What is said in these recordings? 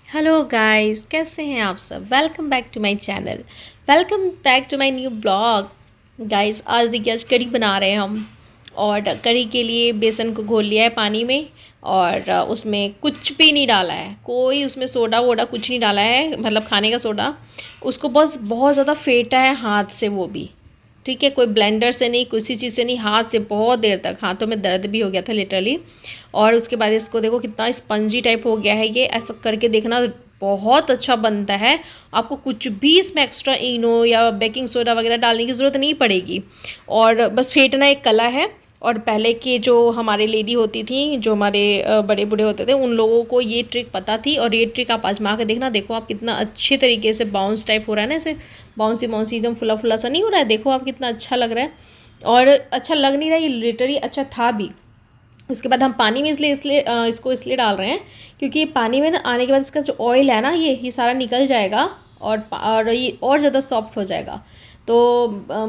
Hello guys, कैसे हैं आप सब। Welcome back to my channel. Welcome back to my new blog. Guys, आज देखिए, आज कढ़ी बना रहे हैं हम। और कढ़ी के लिए बेसन को घोल लिया है पानी में। और उसमें कुछ भी नहीं डाला है, कोई उसमें सोडा वोडा कुछ नहीं डाला है, मतलब खाने का सोडा। उसको बस बहुत ज़्यादा फेंटा है हाथ से, वो भी ठीक है, कोई ब्लेंडर से नहीं, किसी चीज़ से नहीं, हाथ से बहुत देर तक। हाथों में दर्द भी हो गया था लिटरली। और उसके बाद इसको देखो कितना स्पंजी टाइप हो गया है ये, ऐसा करके देखना, बहुत अच्छा बनता है। आपको कुछ भी इसमें एक्स्ट्रा इनो या बेकिंग सोडा वगैरह डालने की ज़रूरत नहीं पड़ेगी। और बस फेंटना एक कला है। और पहले के जो हमारे लेडी होती थी, जो हमारे बड़े बूढ़े होते थे, उन लोगों को ये ट्रिक पता थी। और ये ट्रिक आप आजमा के देखना, देखो आप कितना अच्छे तरीके से बाउंस टाइप हो रहा है ना, ऐसे बाउंसी बाउंसी एकदम फुला फुला सा नहीं हो रहा है। देखो आप कितना अच्छा लग रहा है। और अच्छा लग नहीं रहा, ये लिटरली अच्छा था भी। उसके बाद हम पानी में इसलिए इसको इसलिए डाल रहे हैं क्योंकि पानी में ना आने के बाद इसका जो ऑयल है ना, ये सारा निकल जाएगा। और ये और ज़्यादा सॉफ्ट हो जाएगा। तो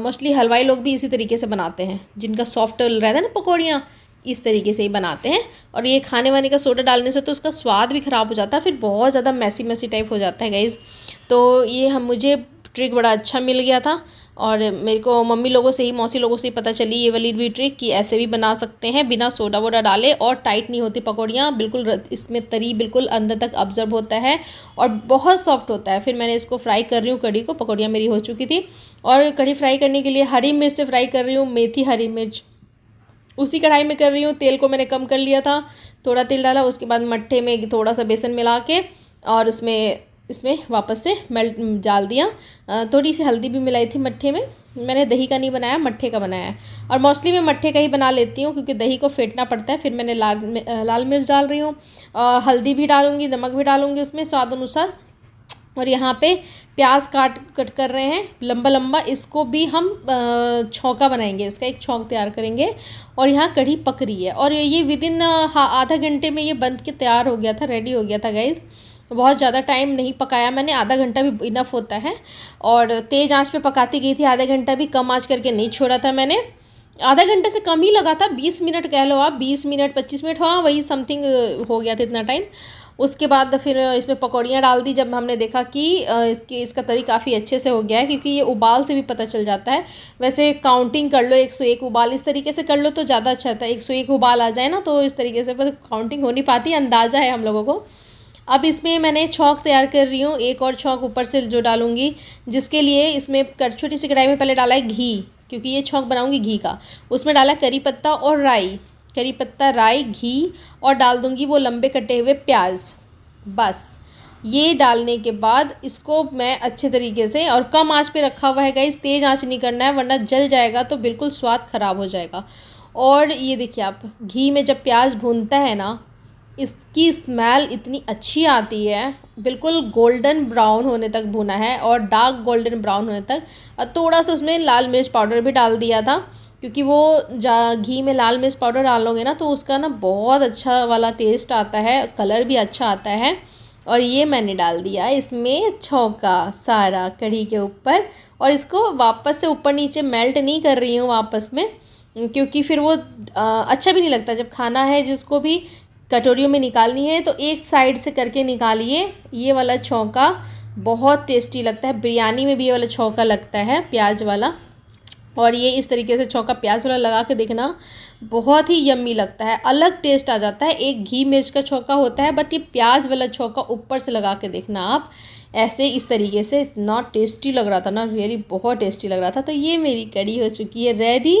मोस्टली हलवाई लोग भी इसी तरीके से बनाते हैं, जिनका सॉफ्ट रहता है ना पकौड़ियाँ, इस तरीके से ही बनाते हैं। और ये खाने वाने का सोडा डालने से तो उसका स्वाद भी ख़राब हो जाता है, फिर बहुत ज़्यादा मैसी मैसी टाइप हो जाता है गाइज़। तो ये हम मुझे ट्रिक बड़ा अच्छा मिल गया था। और मेरे को मम्मी लोगों से ही, मौसी लोगों से ही पता चली ये वाली भी ट्रिक कि ऐसे भी बना सकते हैं बिना सोडा वोडा डाले। और टाइट नहीं होती पकौड़ियाँ, बिल्कुल इसमें तरी बिल्कुल अंदर तक ऑब्जर्व होता है और बहुत सॉफ्ट होता है। फिर मैंने इसको फ्राई कर रही हूँ कढ़ी को, पकौड़ियाँ मेरी हो चुकी थी। और कढ़ी फ्राई करने के लिए हरी मिर्च से फ्राई कर रही हूँ, मेथी हरी मिर्च उसी कढ़ाई में कर रही हूँ। तेल को मैंने कम कर लिया था, थोड़ा तेल डाला, उसके बाद मट्ठे में थोड़ा सा बेसन मिला के और उसमें इसमें वापस से मेल्ट डाल दिया। थोड़ी सी हल्दी भी मिलाई थी मट्ठे में। मैंने दही का नहीं बनाया, मट्ठे का बनाया है। और मोस्टली मैं मट्ठे का ही बना लेती हूँ क्योंकि दही को फेंटना पड़ता है। फिर मैंने लाल मिर्च डाल रही हूँ, हल्दी भी डालूँगी, नमक भी डालूँगी उसमें स्वाद अनुसार। और यहाँ पे प्याज काट कट कर रहे हैं लंबा लंबा, इसको भी हम छौंका बनाएंगे, इसका एक छौंक तैयार करेंगे। और यहाँ कढ़ी पक रही है और ये विद इन आधा घंटे में ये बन के तैयार हो गया था, रेडी हो गया था गाइज़। बहुत ज़्यादा टाइम नहीं पकाया मैंने, आधा घंटा भी इनफ होता है। और तेज़ आंच पे पकाती गई थी, आधा घंटा भी कम आंच करके नहीं छोड़ा था मैंने। आधा घंटे से कम ही लगा था, 20 मिनट कह लो आप, 20 मिनट 25 मिनट, हाँ वही समथिंग हो गया था इतना टाइम। उसके बाद फिर इसमें पकौड़ियाँ डाल दी जब हमने देखा कि इसका तरी काफ़ी अच्छे से हो गया है, क्योंकि ये उबाल से भी पता चल जाता है। वैसे काउंटिंग कर लो, 101 उबाल इस तरीके से कर लो तो ज़्यादा अच्छा था। 101 उबाल आ जाए ना तो इस तरीके से, पर काउंटिंग हो नहीं पाती, अंदाज़ा है हम लोगों को। अब इसमें मैंने छौंक तैयार कर रही हूँ, एक और छौंक ऊपर से जो डालूंगी, जिसके लिए इसमें छोटी सी कढ़ाई में पहले डाला है घी, क्योंकि ये छौंक बनाऊंगी घी का। उसमें डाला करी पत्ता और राई, करी पत्ता राई घी, और डाल दूंगी वो लंबे कटे हुए प्याज। बस ये डालने के बाद इसको मैं अच्छे तरीके से, और कम आंच पे रखा हुआ है गाइस, तेज़ आंच नहीं करना है वरना जल जाएगा तो बिल्कुल स्वाद ख़राब हो जाएगा। और ये देखिए आप, घी में जब प्याज भूनता है ना, इसकी स्मेल इतनी अच्छी आती है। बिल्कुल गोल्डन ब्राउन होने तक भुना है, और डार्क गोल्डन ब्राउन होने तक। और थोड़ा सा उसमें लाल मिर्च पाउडर भी डाल दिया था, क्योंकि वो घी में लाल मिर्च पाउडर डालोगे ना तो उसका ना बहुत अच्छा वाला टेस्ट आता है, कलर भी अच्छा आता है। और ये मैंने डाल दिया इसमें छौंका सारा कढ़ी के ऊपर। और इसको वापस से ऊपर नीचे मेल्ट नहीं कर रही हूँ वापस में, क्योंकि फिर वो अच्छा भी नहीं लगता। जब खाना है जिसको भी कटोरियों में निकालनी है तो एक साइड से करके निकालिए। ये वाला छौंका बहुत टेस्टी लगता है, बिरयानी में भी ये वाला छौंका लगता है प्याज वाला। और ये इस तरीके से छौंका प्याज वाला लगा के देखना, बहुत ही यम्मी लगता है, अलग टेस्ट आ जाता है। एक घी मिर्च का छौंका होता है, बट ये प्याज वाला छौंका ऊपर से लगा के देखना आप, ऐसे इस तरीके से, इतना टेस्टी लग रहा था ना, रियली बहुत टेस्टी लग रहा था। तो ये मेरी कढ़ी हो चुकी है रेडी।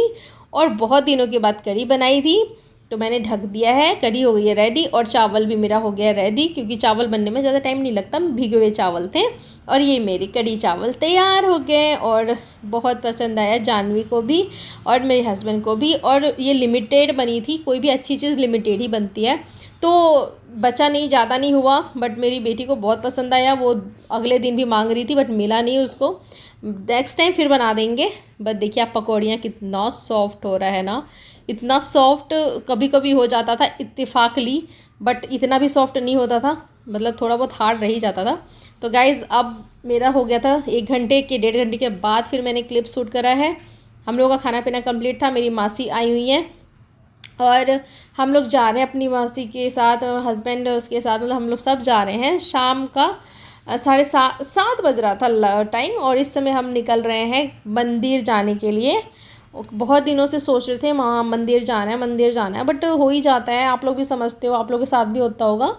और बहुत दिनों के बाद कढ़ी बनाई थी तो मैंने ढक दिया है, कढ़ी हो गई है रेडी। और चावल भी मेरा हो गया रेडी, क्योंकि चावल बनने में ज़्यादा टाइम नहीं लगता, भिगे हुए चावल थे। और ये मेरी कढ़ी चावल तैयार हो गए, और बहुत पसंद आया जानवी को भी और मेरे हस्बैंड को भी। और ये लिमिटेड बनी थी, कोई भी अच्छी चीज़ लिमिटेड ही बनती है, तो बचा नहीं, ज़्यादा नहीं हुआ, बट मेरी बेटी को बहुत पसंद आया। वो अगले दिन भी मांग रही थी बट मिला नहीं उसको। नेक्स्ट टाइम फिर बना देंगे। बट देखिए आप, पकौड़ियाँ कितना सॉफ्ट हो रहा है ना, इतना सॉफ्ट कभी कभी हो जाता था इत्तेफाकली, बट इतना भी सॉफ्ट नहीं होता था, मतलब थोड़ा बहुत हार्ड रह ही जाता था। तो गाइज़ अब मेरा हो गया था 1 घंटे के 1.5 घंटे के बाद फिर मैंने क्लिप शूट करा है। हम लोगों का खाना पीना कंप्लीट था, मेरी मासी आई हुई हैं और हम लोग जा रहे हैं अपनी मासी के साथ, हस्बैंड उसके साथ, मतलब हम लोग सब जा रहे हैं। शाम का 7:30 बज रहा था टाइम, और इस समय हम निकल रहे हैं मंदिर जाने के लिए। बहुत दिनों से सोच रहे थे वहाँ मंदिर जाना है, मंदिर जाना है, बट हो ही जाता है। आप लोग भी समझते हो, आप लोगों के साथ भी होता होगा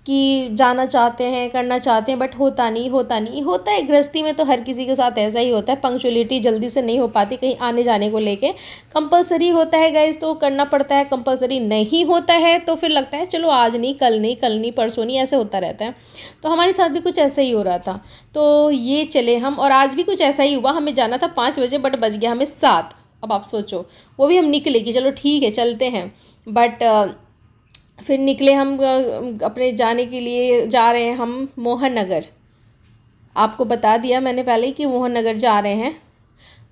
कि जाना चाहते हैं, करना चाहते हैं, बट होता नहीं होता है। गृहस्थी में तो हर किसी के साथ ऐसा ही होता है, पंक्चुअलिटी जल्दी से नहीं हो पाती कहीं आने जाने को लेके। कंपलसरी होता है गाइस तो करना पड़ता है, कंपलसरी नहीं होता है तो फिर लगता है चलो आज नहीं, कल नहीं, कल नहीं, परसों नहीं, ऐसे होता रहता है। तो हमारे साथ भी कुछ ऐसा ही हो रहा था। तो ये चले हम, और आज भी कुछ ऐसा ही हुआ। हमें जाना था 5 बजे, बट बज गया हमें 7। अब आप सोचो, वो भी हम निकले कि चलो ठीक है चलते हैं, बट फिर निकले हम अपने जाने के लिए। जा रहे हैं हम मोहन नगर। आपको बता दिया मैंने पहले ही कि मोहन नगर जा रहे हैं।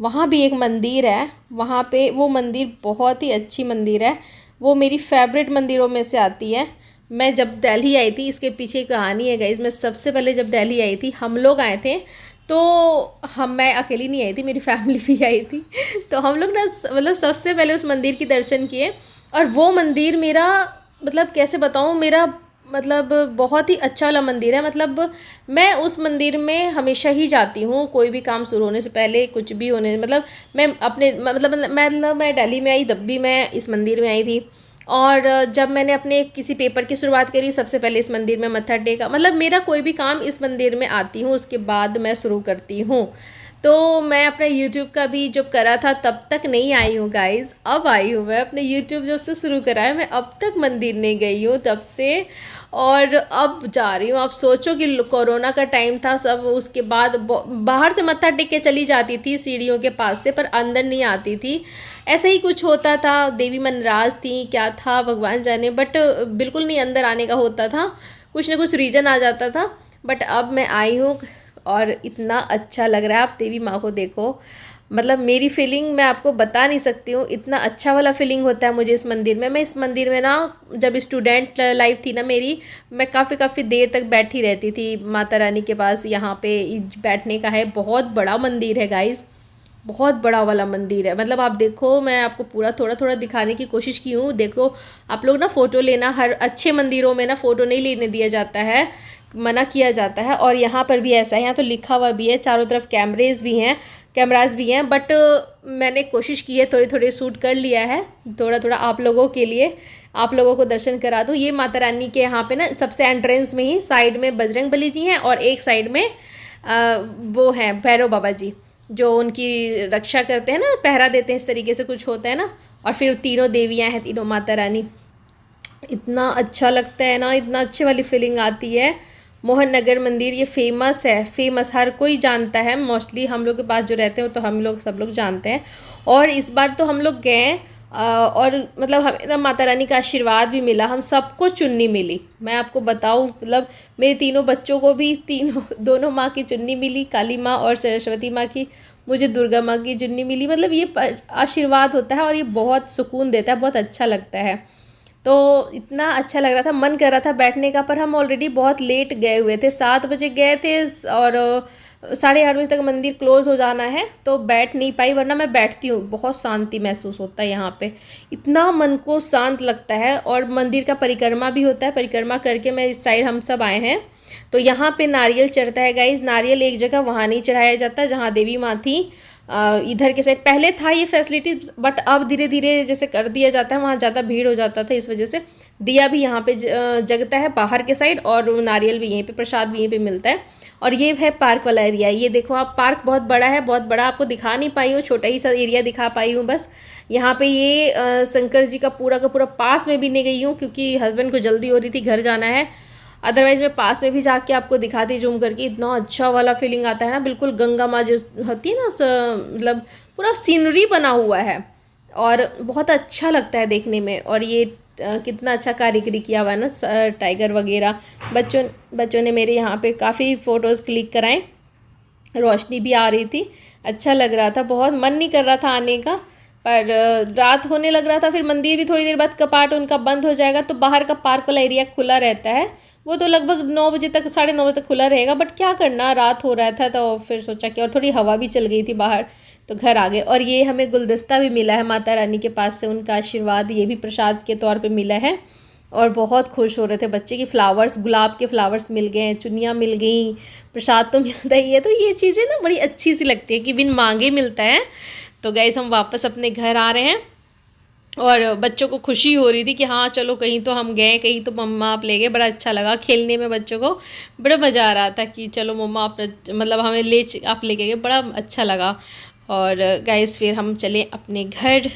वहाँ भी एक मंदिर है, वहाँ पे वो मंदिर बहुत ही अच्छी मंदिर है। वो मेरी फेवरेट मंदिरों में से आती है। मैं जब दिल्ली आई थी, इसके पीछे एक कहानी है गाइस। मैं सबसे पहले जब दिल्ली आई थी, हम लोग आए थे, तो मैं अकेली नहीं आई थी, मेरी फैमिली भी आई थी। तो हम लोग ना मतलब सबसे पहले उस मंदिर की दर्शन किए। और वो मंदिर मेरा मतलब कैसे बताऊँ, मेरा मतलब बहुत ही अच्छा वाला मंदिर है। मतलब मैं उस मंदिर में हमेशा ही जाती हूँ, कोई भी काम शुरू होने से पहले, कुछ भी होने, मतलब मैं अपने मैं दिल्ली में आई तब भी मैं इस मंदिर में आई थी। और जब मैंने अपने किसी पेपर की शुरुआत करी, सबसे पहले इस मंदिर में मत्था टेका। मतलब मेरा कोई भी काम इस मंदिर में आती हूँ, उसके बाद मैं शुरू करती हूँ। तो मैं अपना यूट्यूब का भी जब करा था तब तक नहीं आई हूँ गाइज़, अब आई हूँ मैं। अपने यूट्यूब जब से शुरू करा है, मैं अब तक मंदिर नहीं गई हूँ तब से, और अब जा रही हूँ। आप सोचो कि कोरोना का टाइम था सब, उसके बाद बाहर से मत्था टेक के चली जाती थी सीढ़ियों के पास से, पर अंदर नहीं आती थी। ऐसा ही कुछ होता था, देवी मनराज थी क्या था भगवान जाने, बट बिल्कुल नहीं अंदर आने का होता था, कुछ ना कुछ रीज़न आ जाता था। बट अब मैं आई हूँ और इतना अच्छा लग रहा है। आप देवी माँ को देखो, मतलब मेरी फीलिंग मैं आपको बता नहीं सकती हूँ, इतना अच्छा वाला फीलिंग होता है मुझे इस मंदिर में। मैं इस मंदिर में ना, जब स्टूडेंट लाइफ थी ना मेरी, मैं काफ़ी देर तक बैठी रहती थी माता रानी के पास। यहाँ पे बैठने का है, बहुत बड़ा मंदिर है गाइज़, बहुत बड़ा वाला मंदिर है। मतलब आप देखो, मैं आपको पूरा थोड़ा थोड़ा दिखाने की कोशिश की हूँ। देखो आप लोग ना फ़ोटो लेना, हर अच्छे मंदिरों में ना फ़ोटो नहीं लेने दिया जाता है, मना किया जाता है। और यहाँ पर भी ऐसा है, यहाँ तो लिखा हुआ भी है, चारों तरफ कैमराज भी हैं, बट मैंने कोशिश की है, थोड़े थोड़े शूट कर लिया है, थोड़ा थोड़ा आप लोगों के लिए, आप लोगों को दर्शन करा दूँ। ये माता रानी के यहाँ पे ना सबसे एंट्रेंस में ही साइड में बजरंगबली जी हैं, और एक साइड में वो हैं भैरव बाबा जी, जो उनकी रक्षा करते हैं ना, पहरा देते हैं, इस तरीके से कुछ होता है ना। और फिर तीनों देवियाँ हैं, तीनों माता रानी। इतना अच्छा लगता है ना, इतना अच्छी वाली फीलिंग आती है। मोहन नगर मंदिर ये फेमस है, फेमस, हर कोई जानता है। मोस्टली हम लोग के पास जो रहते हो तो हम लोग सब लोग जानते हैं। और इस बार तो हम लोग गए, और मतलब हमें ना माता रानी का आशीर्वाद भी मिला, हम सबको चुन्नी मिली। मैं आपको बताऊं, मतलब मेरे तीनों बच्चों को भी दोनों माँ की चुन्नी मिली, काली माँ और सरस्वती माँ की। मुझे दुर्गा माँ की चुन्नी मिली। मतलब ये आशीर्वाद होता है और ये बहुत सुकून देता है, बहुत अच्छा लगता है। तो इतना अच्छा लग रहा था, मन कर रहा था बैठने का, पर हम ऑलरेडी बहुत लेट गए हुए थे, 7 बजे गए थे, और 8:30 बजे तक मंदिर क्लोज़ हो जाना है, तो बैठ नहीं पाई। वरना मैं बैठती हूँ, बहुत शांति महसूस होता है यहाँ पे, इतना मन को शांत लगता है। और मंदिर का परिक्रमा भी होता है, परिक्रमा करके मैं इस साइड हम सब आए हैं। तो यहाँ पे नारियल चढ़ता है गाइज, नारियल एक जगह वहाँ नहीं चढ़ाया जाता जहाँ देवी माँ थी, इधर के साइड पहले था ये फैसिलिटी, बट अब धीरे धीरे जैसे कर दिया जाता है, वहाँ ज़्यादा भीड़ हो जाता था, इस वजह से दिया भी यहाँ पे जगता है बाहर के साइड, और नारियल भी यहीं पे, प्रसाद भी यहीं पे मिलता है। और ये है पार्क वाला एरिया, ये देखो आप, पार्क बहुत बड़ा है, बहुत बड़ा। आपको दिखा नहीं पाई हूँ, छोटा ही सा एरिया दिखा पाई हूँ बस। यहाँ पे ये शंकर जी का पूरा पास में भी नहीं गई हूँ, क्योंकि हस्बैंड को जल्दी हो रही थी, घर जाना है। अदरवाइज़ मैं पास में भी जाके आपको दिखाती जूम करके। इतना अच्छा वाला फीलिंग आता है ना, बिल्कुल गंगा माँ जो होती है ना, मतलब पूरा सीनरी बना हुआ है, और बहुत अच्छा लगता है देखने में। और ये कितना अच्छा कारीगरी किया हुआ है ना, टाइगर वगैरह। बच्चों ने मेरे यहाँ पे काफ़ी फ़ोटोज़ क्लिक कराएं, रोशनी भी आ रही थी, अच्छा लग रहा था। बहुत मन नहीं कर रहा था आने का, पर रात होने लग रहा था। फिर मंदिर भी थोड़ी देर बाद कपाट उनका बंद हो जाएगा, तो बाहर का पार्क वाला एरिया खुला रहता है, वो तो लगभग 9 बजे तक, 9:30 बजे तक खुला रहेगा। बट क्या करना, रात हो रहा था, तो फिर सोचा कि, और थोड़ी हवा भी चल गई थी बाहर, तो घर आ गए। और ये हमें गुलदस्ता भी मिला है माता रानी के पास से, उनका आशीर्वाद, ये भी प्रसाद के तौर पे मिला है। और बहुत खुश हो रहे थे बच्चे की, फ्लावर्स, गुलाब के फ्लावर्स मिल गए, चुन्नियाँ मिल गई, प्रसाद तो मिलता ही है। तो ये चीज़ें ना बड़ी अच्छी सी लगती है कि बिन मांगे मिलता है। तो गाइस हम वापस अपने घर आ रहे हैं और बच्चों को खुशी हो रही थी कि हाँ चलो कहीं तो हम गए, कहीं तो मम्मा आप ले गए। बड़ा अच्छा लगा खेलने में, बच्चों को बड़ा मज़ा आ रहा था कि चलो मम्मा आप, मतलब हमें आप लेके गए, बड़ा अच्छा लगा। और गाइस फिर हम चले अपने घर।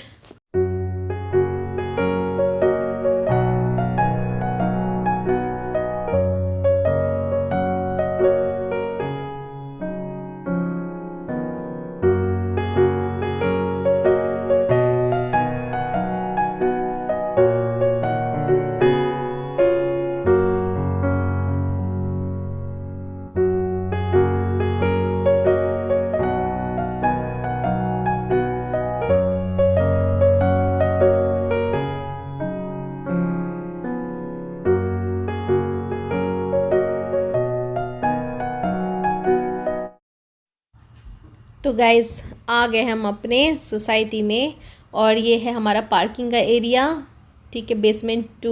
तो गाइज़ आ गए हम अपने सोसाइटी में, और ये है हमारा पार्किंग का एरिया। ठीक है, बेसमेंट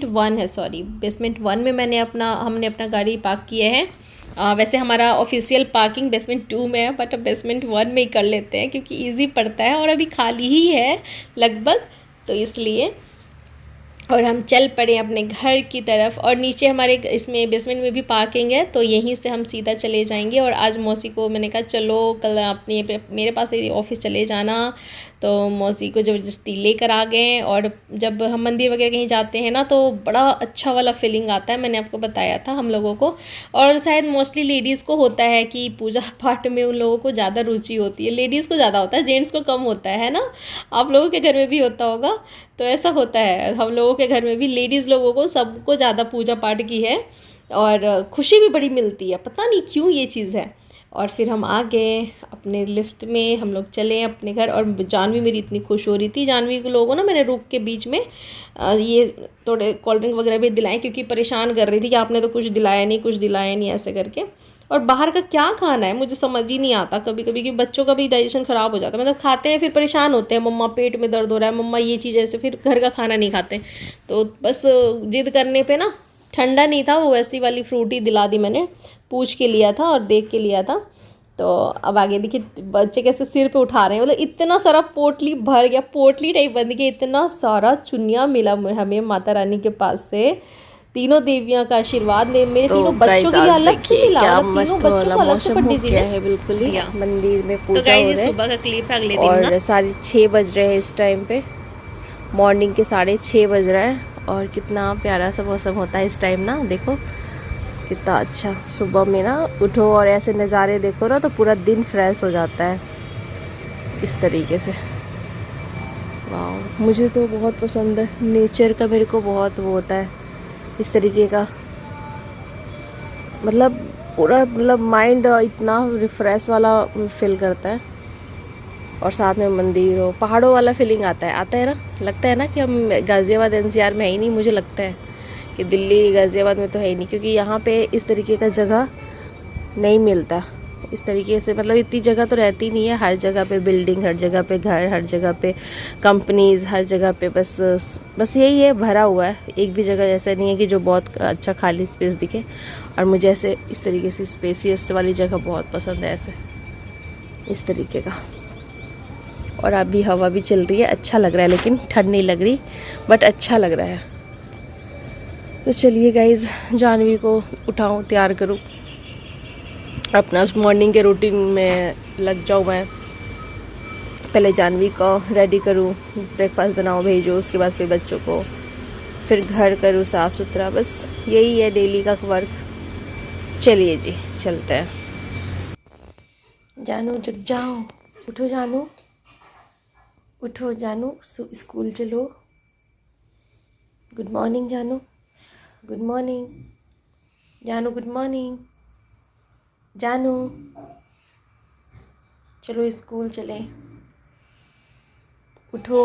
1 है, सॉरी बेसमेंट 1 में हमने अपना गाड़ी पार्क किया है। वैसे हमारा ऑफिशियल पार्किंग बेसमेंट 2 में है, बट अब बेसमेंट 1 में ही कर लेते हैं क्योंकि ईजी पड़ता है और अभी खाली ही है लगभग, तो इसलिए। और हम चल पड़े अपने घर की तरफ, और नीचे हमारे इसमें बेसमेंट में भी पार्किंग है, तो यहीं से हम सीधा चले जाएंगे। और आज मौसी को मैंने कहा चलो कल अपने मेरे पास ऑफिस चले जाना, तो मौसी को ज़बरदस्ती लेकर आ गए। और जब हम मंदिर वगैरह कहीं जाते हैं ना तो बड़ा अच्छा वाला फीलिंग आता है, मैंने आपको बताया था हम लोगों को। और शायद मोस्टली लेडीज़ को होता है कि पूजा पाठ में उन लोगों को ज़्यादा रुचि होती है, लेडीज़ को ज़्यादा होता है, जेंट्स को कम होता है ना। आप लोगों के घर में भी होता होगा, तो ऐसा होता है हम लोगों के घर में भी, लेडीज़ लोगों को सबको ज़्यादा पूजा पाठ की है और खुशी भी बड़ी मिलती है, पता नहीं क्यों ये चीज़ है। और फिर हम आ गए अपने लिफ्ट में, हम लोग चले अपने घर। और जानवी मेरी इतनी खुश हो रही थी, जानवी के लोगों ना मैंने रुक के बीच में ये थोड़े कोल्ड ड्रिंक वगैरह भी दिलाएं, क्योंकि परेशान कर रही थी कि आपने तो कुछ दिलाया नहीं ऐसे करके। और बाहर का क्या खाना है मुझे समझ ही नहीं आता कभी कभी, कि बच्चों का भी डाइजेशन ख़राब हो जाता है, मतलब खाते हैं फिर परेशान होते हैं, मम्मा पेट में दर्द हो रहा है, मम्मा ये चीज़ ऐसे, फिर घर का खाना नहीं खाते। तो बस जिद करने पे ना, ठंडा नहीं था वो, वैसी वाली फ्रूटी दिला दी मैंने, पूछ के लिया था और देख के लिया था। तो अब आगे देखिए बच्चे कैसे सिर पे उठा रहे हैं, मतलब इतना सारा पोटली भर गया, पोटली टाइप बन गया, इतना सारा चुन्नियाँ मिला हमें माता रानी के पास से। तीनों देवियां का आशीर्वाद ले, मेरे तो तीनों बच्चों के लिए अलग से मिला, क्या मतलब तीनों मस्त बच्चों वाला को अलग से मौसम हो पंडित जी गया ने। है, बिल्कुल ही मंदिर में तो पूजा हो गाइस रहा सुबह है। का क्लिप है अगले दिन का। और 6:30 बज रहे हैं इस टाइम पे, मॉर्निंग के 6:30 बज रहा है। और कितना प्यारा सा मौसम होता है इस टाइम ना, देखो कितना अच्छा। सुबह में ना उठो और ऐसे नज़ारे देखो ना तो पूरा दिन फ्रेश हो जाता है इस तरीके से। वाह, मुझे तो बहुत पसंद है नेचर का, मेरे को बहुत वो होता है इस तरीके का, मतलब पूरा, मतलब माइंड इतना रिफ्रेश वाला फील करता है। और साथ में मंदिर हो, पहाड़ों वाला फीलिंग आता है ना, लगता है ना कि हम गाज़ियाबाद एनसीआर में है ही नहीं। मुझे लगता है कि दिल्ली गाज़ियाबाद में तो है ही नहीं, क्योंकि यहाँ पे इस तरीके का जगह नहीं मिलता इस तरीके से, मतलब इतनी जगह तो रहती नहीं है। हर जगह पे बिल्डिंग, हर जगह पे घर, हर जगह पे कंपनीज़, हर जगह पे बस यही है, भरा हुआ है। एक भी जगह ऐसा नहीं है कि जो बहुत अच्छा खाली स्पेस दिखे। और मुझे ऐसे इस तरीके से स्पेसियस वाली जगह बहुत पसंद है, ऐसे इस तरीके का। और अभी हवा भी चल रही है, अच्छा लग रहा है, लेकिन ठंड नहीं लग रही, बट अच्छा लग रहा है। तो चलिए गाइज़, जानवी को उठाऊं, तैयार करूं, अपना मॉर्निंग के रूटीन में लग जाऊं। मैं पहले जानवी को रेडी करूं, ब्रेकफास्ट बनाऊं, भेजो, उसके बाद फिर बच्चों को, फिर घर करूं साफ़ सुथरा, बस यही है डेली का वर्क। चलिए जी, चलते हैं। जानू जग जाओ, उठो जानू, उठो जानू, स्कूल चलो। गुड मॉर्निंग जानू, गुड मॉर्निंग जानू, गुड मॉर्निंग जानू, चलो स्कूल चलें। उठो,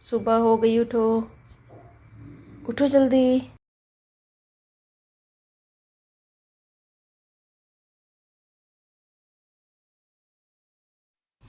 सुबह हो गई, उठो, उठो जल्दी।